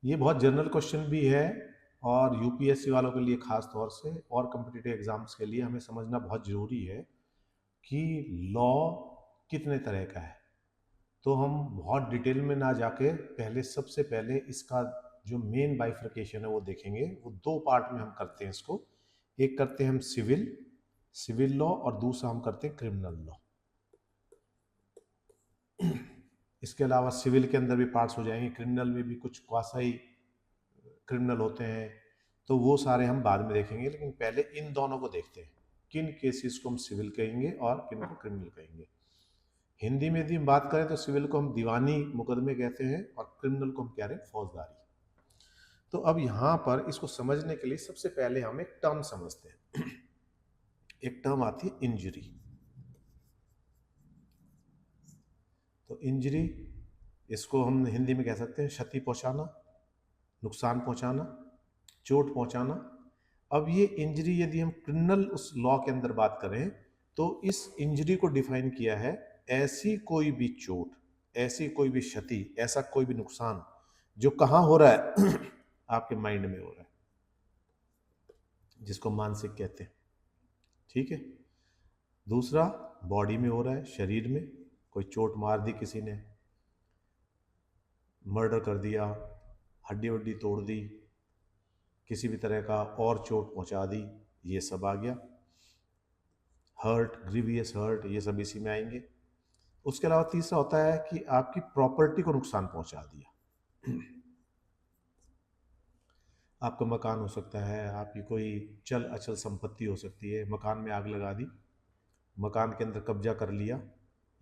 ये बहुत general question भी है और यूपीएससी वालों के लिए खास तौर से और कम्पिटिटिव एग्जाम्स के लिए हमें समझना बहुत ज़रूरी है कि लॉ कितने तरह का है। तो हम बहुत डिटेल में ना जाके पहले सबसे पहले इसका जो मेन बाइफर्केशन है वो देखेंगे। वो दो पार्ट में हम करते हैं इसको। एक करते हैं हम सिविल सिविल लॉ और दूसरा हम करते हैं क्रिमिनल लॉ। इसके अलावा सिविल के अंदर भी पार्ट्स हो जाएंगे, क्रिमिनल में भी कुछ क्वासाई क्रिमिनल होते हैं, तो वो सारे हम बाद में देखेंगे। लेकिन पहले इन दोनों को देखते हैं, किन केसेस को हम सिविल कहेंगे और किन को क्रिमिनल कहेंगे। हिंदी में यदि हम बात करें तो सिविल को हम दीवानी मुकदमे कहते हैं और क्रिमिनल को हम कह रहे हैं फौजदारी। तो अब यहाँ पर इसको समझने के लिए सबसे पहले हम एक टर्म समझते हैं। एक टर्म आती है इंजरी। तो इंजरी, इसको हम हिंदी में कह सकते हैं क्षति पहुंचाना, नुकसान पहुंचाना, चोट पहुंचाना। अब ये इंजरी यदि हम क्रिमिनल उस लॉ के अंदर बात करें तो इस इंजरी को डिफाइन किया है ऐसी कोई भी चोट, ऐसी कोई भी क्षति, ऐसा कोई भी नुकसान जो कहाँ हो रहा है आपके माइंड में हो रहा है, जिसको मानसिक कहते हैं। ठीक है। दूसरा, बॉडी में हो रहा है, शरीर में कोई चोट मार दी, किसी ने मर्डर कर दिया, हड्डी वड्डी तोड़ दी, किसी भी तरह का और चोट पहुंचा दी, ये सब आ गया। हर्ट, ग्रीवियस हर्ट, ये सब इसी में आएंगे। उसके अलावा तीसरा होता है कि आपकी प्रॉपर्टी को नुकसान पहुंचा दिया। आपका मकान हो सकता है, आपकी कोई चल अचल संपत्ति हो सकती है, मकान में आग लगा दी, मकान के अंदर कब्जा कर लिया,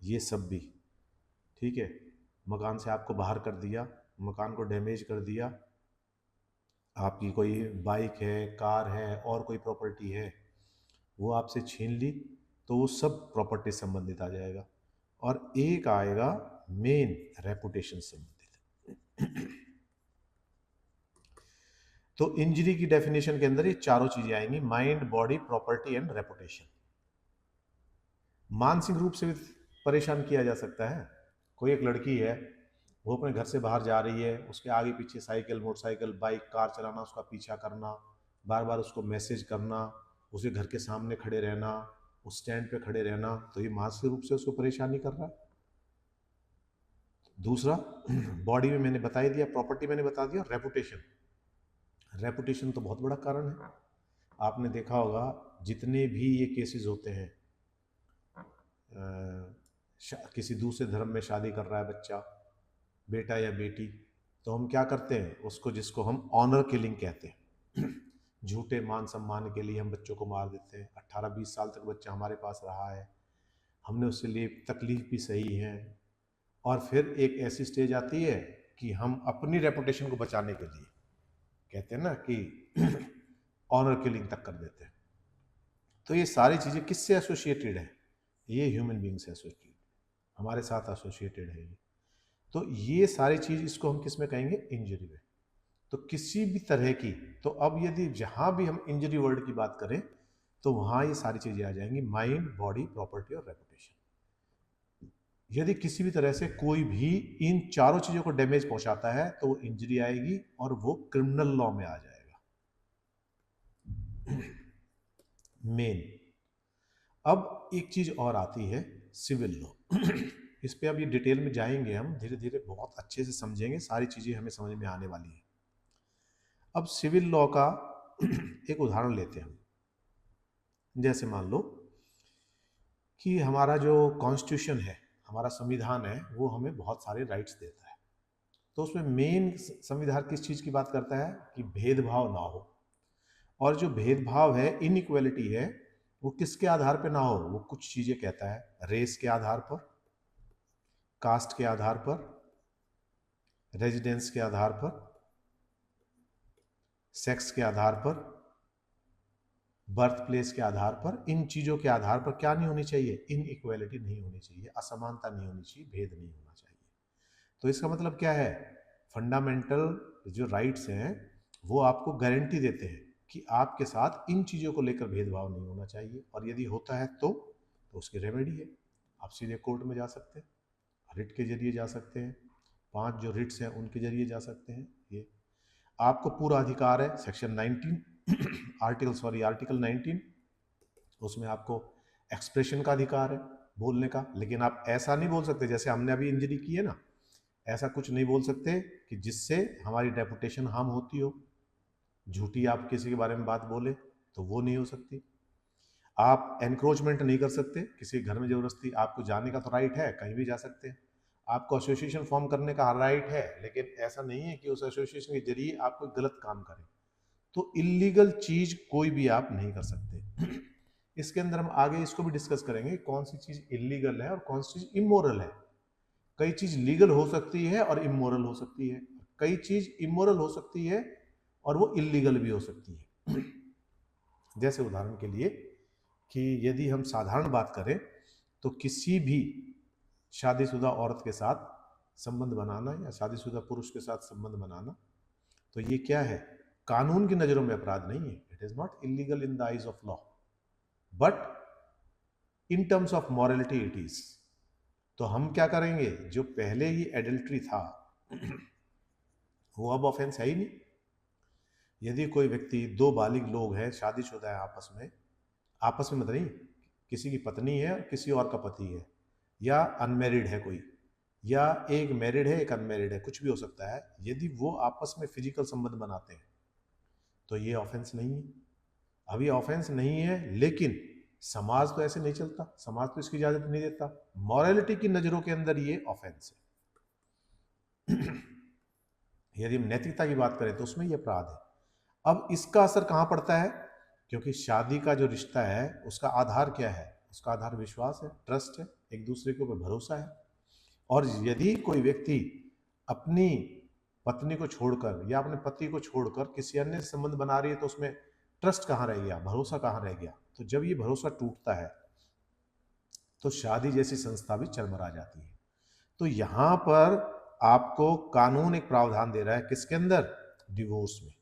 ये सब भी। ठीक है। मकान से आपको बाहर कर दिया, मकान को डैमेज कर दिया, आपकी कोई बाइक है, कार है और कोई प्रॉपर्टी है वो आपसे छीन ली, तो वो सब प्रॉपर्टी संबंधित आ जाएगा। और एक आएगा मेन, रेपुटेशन संबंधित। तो इंजरी की डेफिनेशन के अंदर ये चारों चीजें आएंगी, mind, body, property and reputation. मानसिक रूप से भी परेशान किया जा सकता है। कोई एक लड़की है, वो अपने घर से बाहर जा रही है, उसके आगे पीछे साइकिल, मोटरसाइकिल, बाइक, कार चलाना, उसका पीछा करना, बार बार उसको मैसेज करना, उसे घर के सामने खड़े रहना, उस स्टैंड पे खड़े रहना, तो ये मानसिक रूप से उसको परेशानी कर रहा है। दूसरा, बॉडी में मैंने बता ही दिया, प्रॉपर्टी मैंने बता दिया, रेपुटेशन। रेपुटेशन तो बहुत बड़ा कारण है। आपने देखा होगा जितने भी ये केसेस होते हैं, किसी दूसरे धर्म में शादी कर रहा है बच्चा, बेटा या बेटी, तो हम क्या करते हैं उसको, जिसको हम ऑनर किलिंग कहते हैं, झूठे मान सम्मान के लिए हम बच्चों को मार देते हैं। 18-20 साल तक बच्चा हमारे पास रहा है, हमने उसके लिए तकलीफ भी सही है, और फिर एक ऐसी स्टेज आती है कि हम अपनी रेपुटेशन को बचाने के लिए कहते हैं ना कि ऑनर किलिंग तक कर देते हैं। तो ये सारी चीज़ें किससे एसोसिएटेड है? ये ह्यूमन बींग से एसोसिएटेड, हमारे साथ एसोसिएटेड है ये। तो ये सारी चीज़, इसको हम किस में कहेंगे? इंजरी में। तो किसी भी तरह की, तो अब यदि जहाँ भी हम इंजरी वर्ड की बात करें तो वहाँ ये सारी चीज़ें आ जाएंगी, माइंड, बॉडी, प्रॉपर्टी और रेपुटेशन। यदि किसी भी तरह से कोई भी इन चारों चीज़ों को डैमेज पहुंचाता है तो वो इंजरी आएगी और वो क्रिमिनल लॉ में आ जाएगा। मेन। अब एक चीज़ और आती है, सिविल लॉ। इस पे अब ये डिटेल में जाएंगे हम, धीरे धीरे बहुत अच्छे से समझेंगे, सारी चीज़ें हमें समझ में आने वाली है। अब सिविल लॉ का एक उदाहरण लेते हैं हम। जैसे मान लो कि हमारा जो कॉन्स्टिट्यूशन है, हमारा संविधान है, वो हमें बहुत सारे राइट्स देता है। तो उसमें मेन संविधान किस चीज़ की बात करता है? कि भेदभाव ना हो। और जो भेदभाव है, इनइक्वालिटी है, वो किसके आधार पर ना हो? वो कुछ चीज़ें कहता है, रेस के आधार पर, कास्ट के आधार पर, रेजिडेंस के आधार पर, सेक्स के आधार पर, बर्थ प्लेस के आधार पर। इन चीज़ों के आधार पर क्या नहीं होनी चाहिए? इनइक्वालिटी नहीं होनी चाहिए, असमानता नहीं होनी चाहिए, भेद नहीं होना चाहिए। तो इसका मतलब क्या है? फंडामेंटल जो राइट्स हैं वो आपको गारंटी देते हैं कि आपके साथ इन चीज़ों को लेकर भेदभाव नहीं होना चाहिए, और यदि होता है तो उसकी रेमेडी है। आप सीधे कोर्ट में जा सकते हैं, रिट के जरिए जा सकते हैं, 5 जो रिट्स हैं उनके जरिए जा सकते हैं। ये आपको पूरा अधिकार है, सेक्शन 19 आर्टिकल 19, उसमें आपको एक्सप्रेशन का अधिकार है, बोलने का। लेकिन आप ऐसा नहीं बोल सकते जैसे हमने अभी इंजरी की है ना, ऐसा कुछ नहीं बोल सकते कि जिससे हमारी रेपुटेशन हार्म होती हो। झूठी आप किसी के बारे में बात बोले तो वो नहीं हो सकती। आप एनक्रोचमेंट नहीं कर सकते किसी घर में जबरदस्ती। आपको जाने का तो राइट है, कहीं भी जा सकते हैं। आपको एसोसिएशन फॉर्म करने का राइट है, लेकिन ऐसा नहीं है कि उस एसोसिएशन के जरिए आप कोई गलत काम करें। तो इलीगल चीज कोई भी आप नहीं कर सकते। इसके अंदर हम आगे इसको भी डिस्कस करेंगे, कौन सी चीज इलीगल है और कौन सी चीज इमोरल है। कई चीज लीगल हो सकती है और इमोरल हो सकती है, कई चीज इमोरल हो सकती है और वो इलीगल भी हो सकती है। जैसे उदाहरण के लिए कि यदि हम साधारण बात करें तो किसी भी शादीशुदा औरत के साथ संबंध बनाना या शादीशुदा पुरुष के साथ संबंध बनाना, तो ये क्या है, कानून की नजरों में अपराध नहीं है। It is not illegal in the eyes of law, but in terms of morality it is. तो हम क्या करेंगे, जो पहले ही एडल्ट्री था वो अब ऑफेंस है ही नहीं। यदि कोई व्यक्ति, दो बालिग लोग हैं, शादीशुदा है, आपस में मतलब नहीं, किसी की पत्नी है और किसी और का पति है, या अनमेरिड है कोई, या एक मैरिड है एक अनमेरिड है, कुछ भी हो सकता है। यदि वो आपस में फिजिकल संबंध बनाते हैं तो ये ऑफेंस नहीं है। अभी ऑफेंस नहीं है, लेकिन समाज तो ऐसे नहीं चलता, समाज तो इसकी इजाजत नहीं देता। मॉरलिटी की नजरों के अंदर ये ऑफेंस है। यदि हम नैतिकता की बात करें तो उसमें ये अपराध है। अब इसका असर कहां पड़ता है, क्योंकि शादी का जो रिश्ता है उसका आधार क्या है, उसका आधार विश्वास है, ट्रस्ट है, एक दूसरे के ऊपर भरोसा है। और यदि कोई व्यक्ति अपनी पत्नी को छोड़कर या अपने पति को छोड़कर किसी अन्य से संबंध बना रही है तो उसमें ट्रस्ट कहाँ रह गया, भरोसा कहाँ रह गया। तो जब ये भरोसा टूटता है तो शादी जैसी संस्था भी चरमरा जाती है। तो यहां पर आपको कानून एक प्रावधान दे रहा है, किसके अंदर, डिवोर्स में,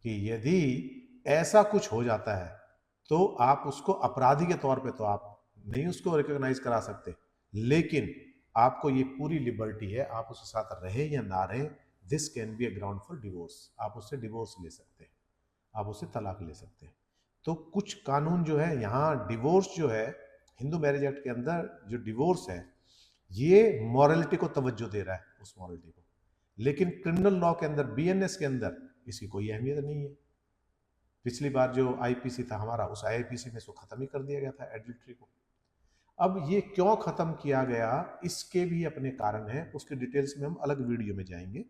कि यदि ऐसा कुछ हो जाता है तो आप उसको अपराधी के तौर पे तो आप नहीं उसको रिकॉग्नाइज करा सकते, लेकिन आपको ये पूरी लिबर्टी है, आप उसके साथ रहे या ना रहे, this can be a ground for divorce. आप उससे डिवोर्स ले सकते हैं, आप उससे तलाक ले सकते हैं। तो कुछ कानून जो है यहाँ, डिवोर्स जो है हिंदू मैरिज एक्ट के अंदर जो डिवोर्स है, ये मॉरलिटी को तवज्जो दे रहा है, उस मॉरलिटी को। लेकिन क्रिमिनल लॉ के अंदर, बीएनएस के अंदर इसकी कोई अहमियत नहीं है। पिछली बार जो आईपीसी था हमारा, उस आईपीसी में इसको खत्म ही कर दिया गया था, एडल्ट्री को। अब ये क्यों खत्म किया गया, इसके भी अपने कारण हैं, उसके डिटेल्स में हम अलग वीडियो में जाएंगे,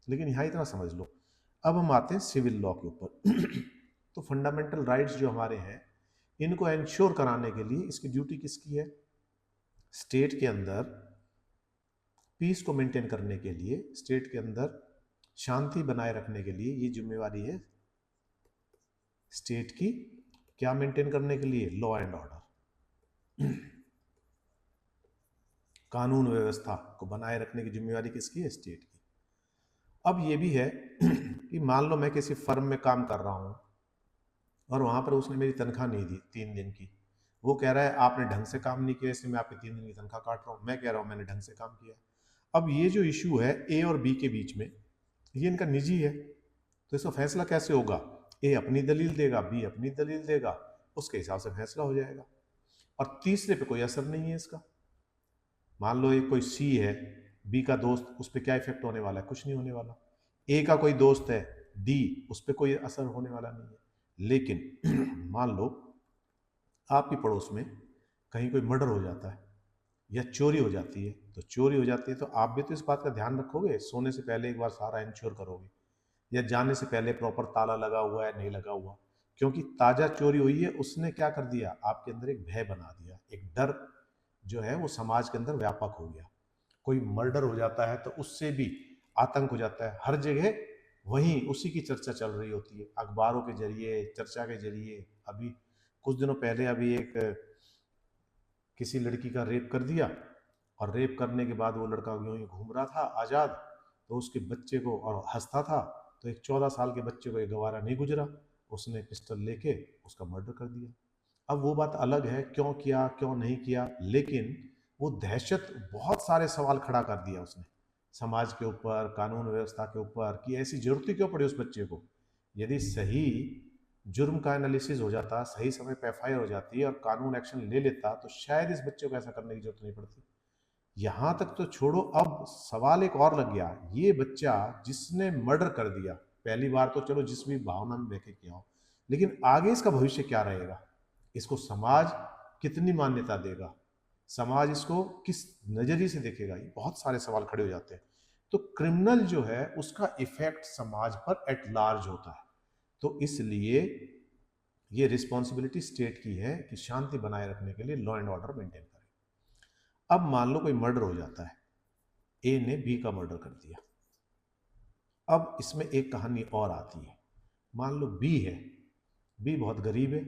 लेकिन यहाँ इतना समझ लो। अब हम आते हैं सिविल लॉ के ऊपर। तो फंडामेंटल राइट्स जो हमारे हैं, इनको एंश्योर कराने के लिए इसकी ड्यूटी किसकी है, स्टेट के अंदर पीस को मेंटेन करने के लिए, स्टेट के अंदर शांति बनाए रखने के लिए ये जिम्मेवारी है स्टेट की। क्या मेंटेन करने के लिए, लॉ एंड ऑर्डर, कानून व्यवस्था को बनाए रखने की जिम्मेवारी किसकी है, स्टेट की। अब ये भी है कि मान लो मैं किसी फर्म में काम कर रहा हूं और वहां पर उसने मेरी तनख्वाह नहीं दी 3 दिन की, वो कह रहा है आपने ढंग से काम नहीं किया इसलिए मैं आपकी 3 दिन की तनख्वाह काट रहा हूं। मैं कह रहा हूं मैंने ढंग से काम किया। अब ये जो इशू है ए और बी के बीच में, ये इनका निजी है, तो इसका फैसला कैसे होगा, ए अपनी दलील देगा, बी अपनी दलील देगा, उसके हिसाब से फैसला हो जाएगा, और तीसरे पे कोई असर नहीं है इसका। मान लो एक कोई सी है, बी का दोस्त, उस पर क्या इफेक्ट होने वाला है, कुछ नहीं होने वाला। ए का कोई दोस्त है डी, उस पर कोई असर होने वाला नहीं है। लेकिन मान लो आपकी पड़ोस में कहीं कोई मर्डर हो जाता है या चोरी हो जाती है, तो चोरी हो जाती है तो आप भी तो इस बात का ध्यान रखोगे, सोने से पहले एक बार सारा इंश्योर करोगे, या जाने से पहले प्रॉपर ताला लगा हुआ है नहीं लगा हुआ। क्योंकि ताजा चोरी हुई है, उसने क्या कर दिया, आपके अंदर एक भय बना दिया, एक डर जो है वो समाज के अंदर व्यापक हो गया। कोई मर्डर हो जाता है तो उससे भी आतंक हो जाता है, हर जगह वहीं उसी की चर्चा चल रही होती है, अखबारों के जरिए, चर्चा के जरिए। अभी कुछ दिनों पहले अभी एक किसी लड़की का रेप कर दिया, और रेप करने के बाद वो लड़का यूं ही घूम रहा था आज़ाद, तो उसके बच्चे को, और हंसता था, तो एक 14 साल के बच्चे को ये गवारा नहीं गुजरा, उसने पिस्टल लेके उसका मर्डर कर दिया। अब वो बात अलग है क्यों किया क्यों नहीं किया, लेकिन वो दहशत बहुत सारे सवाल खड़ा कर दिया उसने। समाज के ऊपर, कानून व्यवस्था के ऊपर, कि ऐसी जरूरत ही क्यों पड़ी उस बच्चे को। यदि सही जुर्म का एनालिसिस हो जाता, सही समय पे एफआईआर हो जाती और कानून एक्शन ले लेता, तो शायद इस बच्चे को ऐसा करने की जरूरत नहीं पड़ती। यहां तक तो छोड़ो, अब सवाल एक और लग गया, ये बच्चा जिसने मर्डर कर दिया, पहली बार तो चलो जिस भी भावना में बहके किया हो, लेकिन आगे इसका भविष्य क्या रहेगा, इसको समाज कितनी मान्यता देगा, समाज इसको किस नजरिए से देखेगा, ये बहुत सारे सवाल खड़े हो जाते हैं। तो क्रिमिनल जो है उसका इफेक्ट समाज पर एट लार्ज होता है। तो इसलिए ये रिस्पॉन्सिबिलिटी स्टेट की है कि शांति बनाए रखने के लिए लॉ एंड ऑर्डर मेंटेन करें। अब मान लो कोई मर्डर हो जाता है, ए ने बी का मर्डर कर दिया। अब इसमें एक कहानी और आती है, मान लो बी है, बी बहुत गरीब है,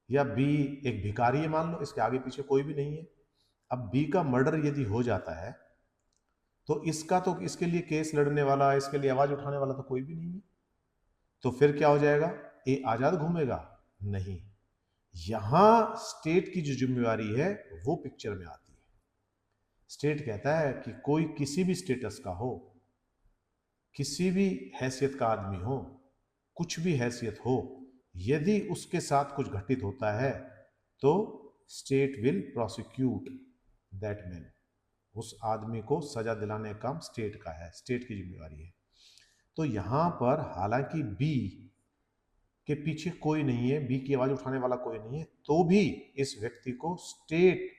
या बी एक भिखारी है, मान लो इसके आगे पीछे कोई भी नहीं है। अब बी का मर्डर यदि हो जाता है तो इसका तो इसके लिए केस लड़ने वाला, इसके लिए आवाज उठाने वाला तो कोई भी नहीं है। तो फिर क्या हो जाएगा, ए आजाद घूमेगा? नहीं, यहां स्टेट की जो जिम्मेवारी है वो पिक्चर में आती है। स्टेट कहता है कि कोई किसी भी स्टेटस का हो, किसी भी हैसियत का आदमी हो, कुछ भी हैसियत हो, यदि उसके साथ कुछ घटित होता है तो state will prosecute that man. उस आदमी को सजा दिलाने का काम स्टेट का है, स्टेट की जिम्मेवारी है। तो यहां पर हालांकि बी के पीछे कोई नहीं है, बी की आवाज उठाने वाला कोई नहीं है, तो भी इस व्यक्ति को स्टेट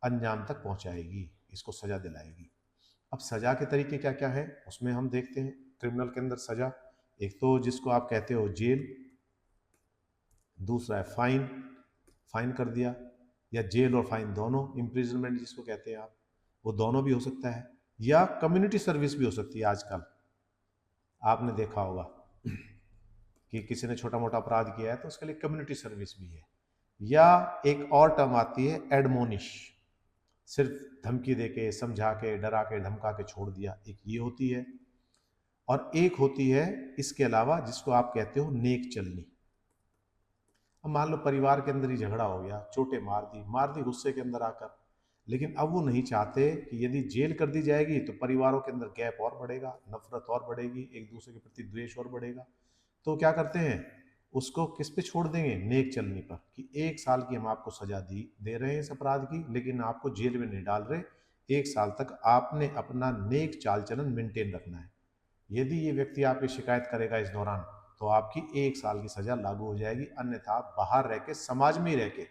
अंजाम तक पहुंचाएगी, इसको सजा दिलाएगी। अब सजा के तरीके क्या क्या है उसमें हम देखते हैं। क्रिमिनल के अंदर सजा, एक तो जिसको आप कहते हो जेल, दूसरा है फाइन, फाइन कर दिया, या जेल और फाइन दोनों, इम्प्रिजनमेंट जिसको कहते हैं आप, वो दोनों भी हो सकता है, या कम्युनिटी सर्विस भी हो सकती है। आजकल आपने देखा होगा कि किसी ने छोटा मोटा अपराध किया है तो उसके लिए कम्युनिटी सर्विस भी है। या एक और टर्म आती है एडमोनिश, सिर्फ धमकी देके, समझा के, डरा के, धमका के छोड़ दिया, एक ये होती है। और एक होती है इसके अलावा जिसको आप कहते हो नेक चलनी। अब मान लो परिवार के अंदर ही झगड़ा हो गया, चोटें मार दी गुस्से के अंदर आकर, लेकिन अब वो नहीं चाहते कि यदि जेल कर दी जाएगी तो परिवारों के अंदर गैप और बढ़ेगा, नफरत और बढ़ेगी, एक दूसरे के प्रति द्वेष और बढ़ेगा। तो क्या करते हैं, उसको किस पे छोड़ देंगे, नेक चलनी पर, कि 1 साल की हम आपको सजा दे रहे हैं इस अपराध की, लेकिन आपको जेल में नहीं डाल रहे, 1 साल तक आपने अपना नेक चाल चलन मेंटेन रखना है। यदि ये व्यक्ति आपकी शिकायत करेगा इस दौरान तो आपकी 1 साल की सजा लागू हो जाएगी, अन्यथा बाहर रह के, समाज में ही रह के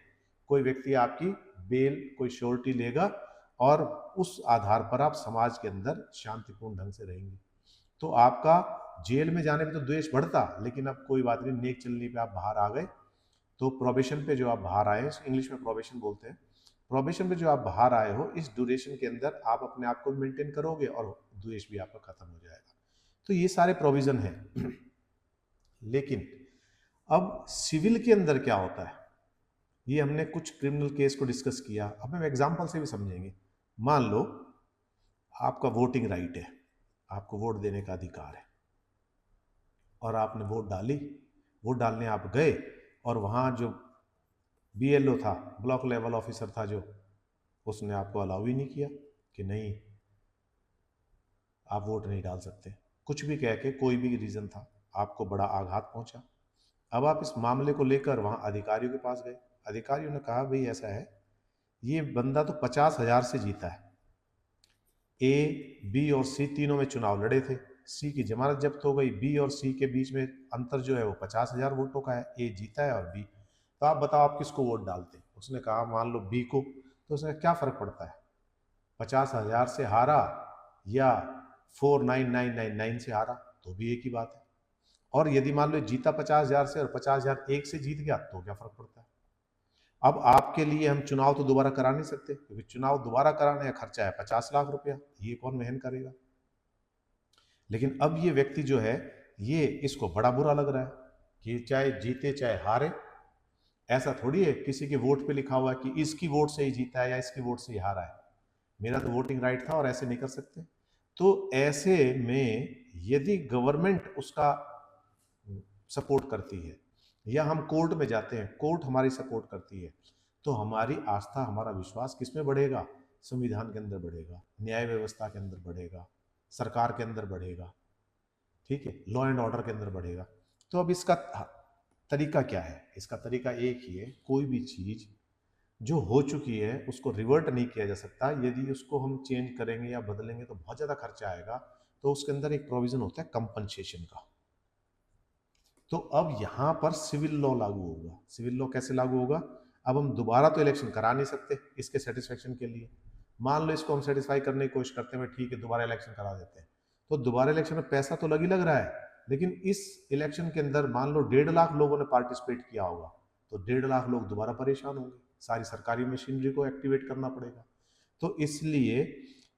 कोई व्यक्ति आपकी बेल, कोई श्योरिटी लेगा और उस आधार पर आप समाज के अंदर शांतिपूर्ण ढंग से रहेंगे। तो आपका जेल में जाने पे तो द्वेष बढ़ता, लेकिन अब कोई बात नहीं, नेक चलने पे आप बाहर आ गए, तो प्रोबेशन पे जो आप बाहर आए, इंग्लिश में प्रोबेशन बोलते हैं, प्रोबेशन पे जो आप बाहर आए हो, इस ड्यूरेशन के अंदर आप अपने आप को मेंटेन करोगे और द्वेष भी आपका खत्म हो जाएगा। तो ये सारे प्रोविजन हैं। लेकिन अब सिविल के अंदर क्या होता है, ये हमने कुछ क्रिमिनल केस को डिस्कस किया, अब हम एग्जाम्पल से भी समझेंगे। मान लो आपका वोटिंग राइट है, आपको वोट देने का अधिकार है, और आपने वोट डाली, वोट डालने आप गए, और वहाँ जो बीएलओ था, ब्लॉक लेवल ऑफिसर था जो, उसने आपको अलाउ ही नहीं किया कि नहीं आप वोट नहीं डाल सकते, कुछ भी कह के, कोई भी रीज़न था, आपको बड़ा आघात पहुंचा। अब आप इस मामले को लेकर वहाँ अधिकारियों के पास गए, अधिकारियों ने कहा भाई ऐसा है, ये बंदा तो 50,000 से जीता है, ए, बी और सी तीनों में चुनाव लड़े थे, सी की जमानत जब्त हो गई, बी और सी के बीच में अंतर जो है वो 50,000 वोटों का है, ए जीता है और बी, तो आप बताओ आप किसको वोट डालते? उसने कहा मान लो बी को। तो उसने क्या फर्क पड़ता है, 50,000 से हारा या 49999 से हारा, तो भी एक ही बात है। और यदि मान लो जीता 50,000 से और 50,000 एक से जीत गया, तो क्या फर्क पड़ता है? अब आपके लिए हम चुनाव तो दोबारा करा नहीं सकते, क्योंकि चुनाव दोबारा कराने का खर्चा है 50 लाख रुपया, ये कौन वहन करेगा? लेकिन अब ये व्यक्ति जो है, ये इसको बड़ा बुरा लग रहा है कि चाहे जीते चाहे हारे, ऐसा थोड़ी है किसी के वोट पे लिखा हुआ है कि इसकी वोट से ही जीता है या इसकी वोट से ही हारा है, मेरा तो वोटिंग राइट था और ऐसे नहीं कर सकते। तो ऐसे में यदि गवर्नमेंट उसका सपोर्ट करती है, या हम कोर्ट में जाते हैं, कोर्ट हमारी सपोर्ट करती है, तो हमारी आस्था, हमारा विश्वास किस में बढ़ेगा? संविधान के अंदर बढ़ेगा, न्याय व्यवस्था के अंदर बढ़ेगा, सरकार के अंदर बढ़ेगा, ठीक है, लॉ एंड ऑर्डर के अंदर बढ़ेगा। तो अब इसका तरीका क्या है? इसका तरीका एक ही है, कोई भी चीज जो हो चुकी है उसको रिवर्ट नहीं किया जा सकता। यदि उसको हम चेंज करेंगे या बदलेंगे तो बहुत ज़्यादा खर्चा आएगा। तो उसके अंदर एक प्रोविजन होता है कंपनसेशन का। तो अब यहाँ पर सिविल लॉ लागू होगा। सिविल लॉ कैसे लागू होगा? अब हम दोबारा तो इलेक्शन करा नहीं सकते इसके सेटिस्फेक्शन के लिए। मान लो इसको हम सेटिस्फाई करने की कोशिश करते हैं, ठीक है दोबारा इलेक्शन करा देते हैं, तो दोबारा इलेक्शन में पैसा तो लग रहा है, लेकिन इस इलेक्शन के अंदर मान लो 1.5 लाख लोगों ने पार्टिसिपेट किया होगा, तो 1.5 लाख लोग दोबारा परेशान होंगे, सारी सरकारी मशीनरी को एक्टिवेट करना पड़ेगा। तो इसलिए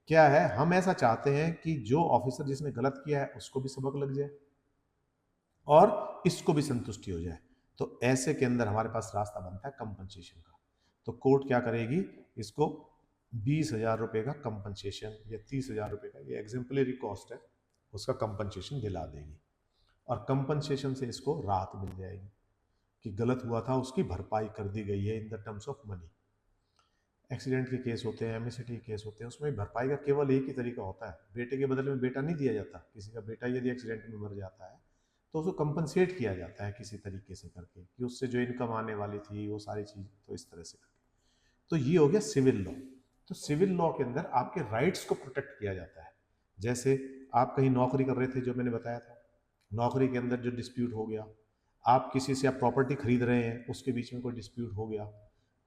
क्या है, हम ऐसा चाहते हैं कि जो ऑफिसर जिसने गलत किया है उसको भी सबक लग जाए और इसको भी संतुष्टि हो जाए। तो ऐसे के अंदर हमारे पास रास्ता बनता है कंपनसेशन का। तो कोर्ट क्या करेगी, इसको 20,000 रुपये का कंपनसेशन या 30,000 रुपये का, ये एग्जाम्पलरी कॉस्ट है, उसका कंपनसेशन दिला देगी। और कंपनसेशन से इसको राहत मिल जाएगी कि गलत हुआ था उसकी भरपाई कर दी गई है in the terms of money. Accident के केस होते हैं, एमएसटी के केस होते हैं, उसमें भरपाई का केवल एक ही तरीका होता है, बेटे के बदले में बेटा नहीं दिया जाता। किसी का बेटा यदि एक्सीडेंट में मर जाता है तो उसको कंपनसेट किया जाता है किसी तरीके से करके, कि उससे जो इनकम आने वाली थी वो सारी चीज़, तो इस तरह से करके। तो ये हो गया सिविल लॉ। तो सिविल लॉ के अंदर आपके राइट्स को प्रोटेक्ट किया जाता है। जैसे आप कहीं नौकरी कर रहे थे, जो मैंने बताया था, नौकरी के अंदर जो डिस्प्यूट हो गया, आप किसी से आप प्रॉपर्टी खरीद रहे हैं, उसके बीच में कोई डिस्प्यूट हो गया,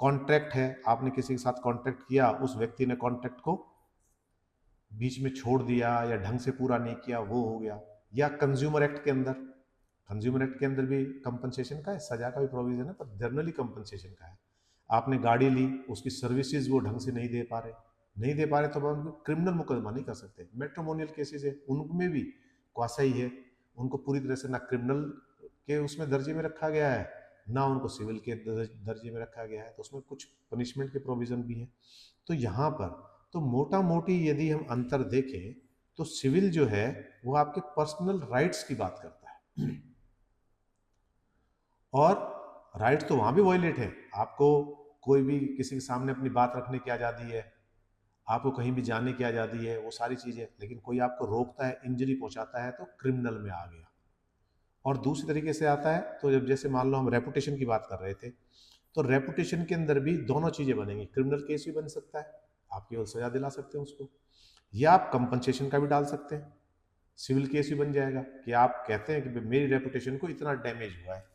कॉन्ट्रैक्ट है, आपने किसी के साथ कॉन्ट्रैक्ट किया, उस व्यक्ति ने कॉन्ट्रैक्ट को बीच में छोड़ दिया या ढंग से पूरा नहीं किया, वो हो गया। या कंज्यूमर एक्ट के अंदर, कंज्यूमर एक्ट के अंदर भी कंपनसेशन का है, सजा का भी प्रोविजन है, पर जनरली कंपनसेशन का है। आपने गाड़ी ली, उसकी सर्विसेज वो ढंग से नहीं दे पा रहे तो उनको क्रिमिनल मुकदमा नहीं कर सकते। मेट्रोमोनियल केसेस है, उनमें भी क्वासा ही है, उनको पूरी तरह से ना क्रिमिनल के उसमें दर्जे में रखा गया है, ना उनको सिविल के दर्जे में रखा गया है, तो उसमें कुछ पनिशमेंट के प्रोविजन भी हैं। तो यहाँ पर तो मोटा मोटी यदि हम अंतर देखें तो सिविल जो है वो आपके पर्सनल राइट्स की बात करता है, और राइट तो वहां भी वायलेट है। आपको कोई भी किसी के सामने अपनी बात रखने की आज़ादी है, आपको कहीं भी जाने की आज़ादी है, वो सारी चीज़ें, लेकिन कोई आपको रोकता है, इंजरी पहुंचाता है, तो क्रिमिनल में आ गया। और दूसरी तरीके से आता है, तो जब जैसे मान लो हम रेपुटेशन की बात कर रहे थे, तो रेपुटेशन के अंदर भी दोनों चीज़ें बनेंगी, क्रिमिनल केस भी बन सकता है, आप केवल सजा दिला सकते हैं उसको, या आप कंपनसेशन का भी डाल सकते हैं, सिविल केस भी बन जाएगा कि आप कहते हैं कि मेरी रेपुटेशन को इतना डैमेज हुआ है।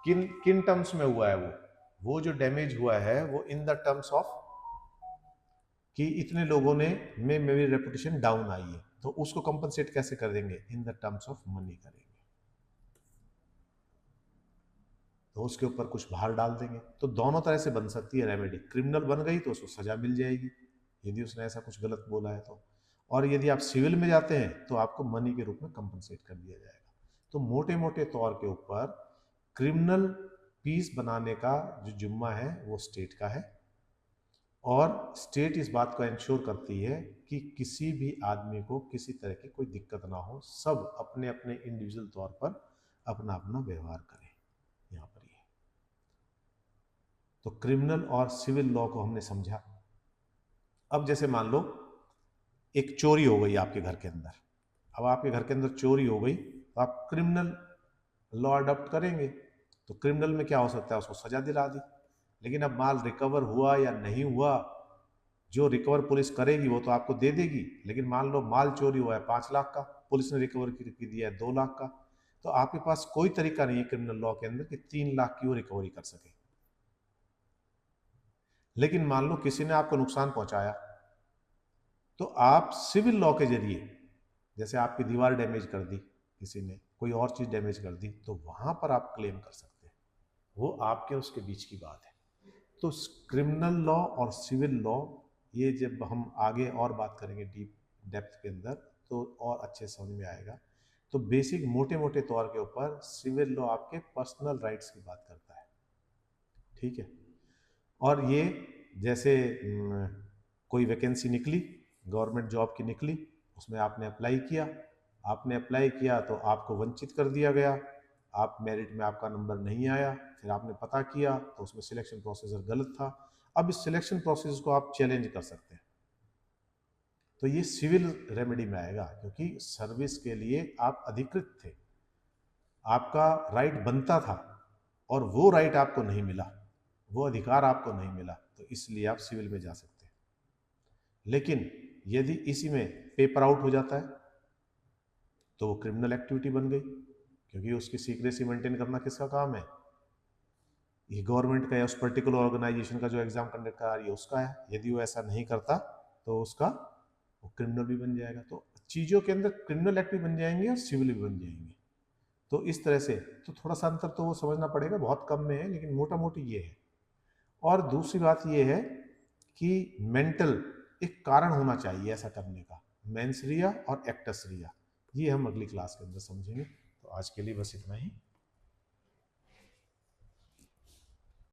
किन किन टर्म्स में हुआ है? वो जो डैमेज हुआ है वो इन द टर्म्स ऑफ कि इतने लोगों ने में मेरी रेपुटेशन डाउन आई है, तो उसको कंपनसेट कैसे कर देंगे? In the terms of money करेंगे, तो उसके ऊपर कुछ भार डाल देंगे। तो दोनों तरह से बन सकती है रेमेडी। क्रिमिनल बन गई तो उसको सजा मिल जाएगी यदि उसने ऐसा कुछ गलत बोला है तो, और यदि आप सिविल में जाते हैं तो आपको मनी के रूप में कंपनसेट कर दिया जाएगा। तो मोटे मोटे तौर के ऊपर क्रिमिनल पीस बनाने का जो जिम्मा है वो स्टेट का है, और स्टेट इस बात को इंश्योर करती है कि किसी भी आदमी को किसी तरह की कोई दिक्कत ना हो, सब अपने अपने इंडिविजुअल तौर पर अपना अपना व्यवहार करें। यहाँ पर ये तो क्रिमिनल और सिविल लॉ को हमने समझा। अब जैसे मान लो एक चोरी हो गई आपके घर के अंदर, अब आपके घर के अंदर चोरी हो गई तो आप क्रिमिनल लॉ अडॉप्ट करेंगे। तो क्रिमिनल में क्या हो सकता है, उसको सजा दिला दी। लेकिन अब माल रिकवर हुआ या नहीं हुआ, जो रिकवर पुलिस करेगी वो तो आपको दे देगी, लेकिन मान लो माल चोरी हुआ है 5 लाख का, पुलिस ने रिकवर की दिया है 2 लाख का, तो आपके पास कोई तरीका नहीं है क्रिमिनल लॉ के अंदर कि 3 लाख की वो रिकवरी कर सके। लेकिन मान लो किसी ने आपको नुकसान पहुंचाया, तो आप सिविल लॉ के जरिए, जैसे आपकी दीवार डैमेज कर दी किसी ने, कोई और चीज डैमेज कर दी, तो वहां पर आप क्लेम कर सकते हैं। वो आपके उसके बीच की बात है। तो क्रिमिनल लॉ और सिविल लॉ, ये जब हम आगे और बात करेंगे डीप डेप्थ के अंदर तो और अच्छे समझ में आएगा। तो बेसिक मोटे मोटे तौर के ऊपर सिविल लॉ आपके पर्सनल राइट्स की बात करता है, ठीक है। और ये जैसे कोई वैकेंसी निकली, गवर्नमेंट जॉब की निकली, उसमें आपने अप्लाई किया तो आपको वंचित कर दिया गया, आप मेरिट में आपका नंबर नहीं आया, फिर आपने पता किया तो उसमें सिलेक्शन प्रोसीजर गलत था। अब इस सिलेक्शन प्रोसेस को आप चैलेंज कर सकते हैं, तो ये सिविल रेमेडी में आएगा, क्योंकि सर्विस के लिए आप अधिकृत थे, आपका राइट बनता था और वो राइट आपको नहीं मिला, वो अधिकार आपको नहीं मिला, तो इसलिए आप सिविल में जा सकते हैं। लेकिन यदि इसी में पेपर आउट हो जाता है तो वो क्रिमिनल एक्टिविटी बन गई, क्योंकि उसकी सीक्रेसी मेंटेन करना किसका काम है? ये गवर्नमेंट का या उस पर्टिकुलर ऑर्गेनाइजेशन का जो एग्जाम कंडक्ट करा रही है उसका है। यदि वो ऐसा नहीं करता तो उसका वो क्रिमिनल भी बन जाएगा। तो चीज़ों के अंदर क्रिमिनल एक्ट भी बन जाएंगे और सिविल भी बन जाएंगे। तो इस तरह से तो थोड़ा सा अंतर तो वो समझना पड़ेगा, बहुत कम में है, लेकिन मोटा मोटी ये है। और दूसरी बात ये है कि मेंटल एक कारण होना चाहिए ऐसा करने का, मेंस रिया और एक्टस रिया, ये हम अगली क्लास के अंदर समझेंगे। तो आज के लिए बस इतना ही।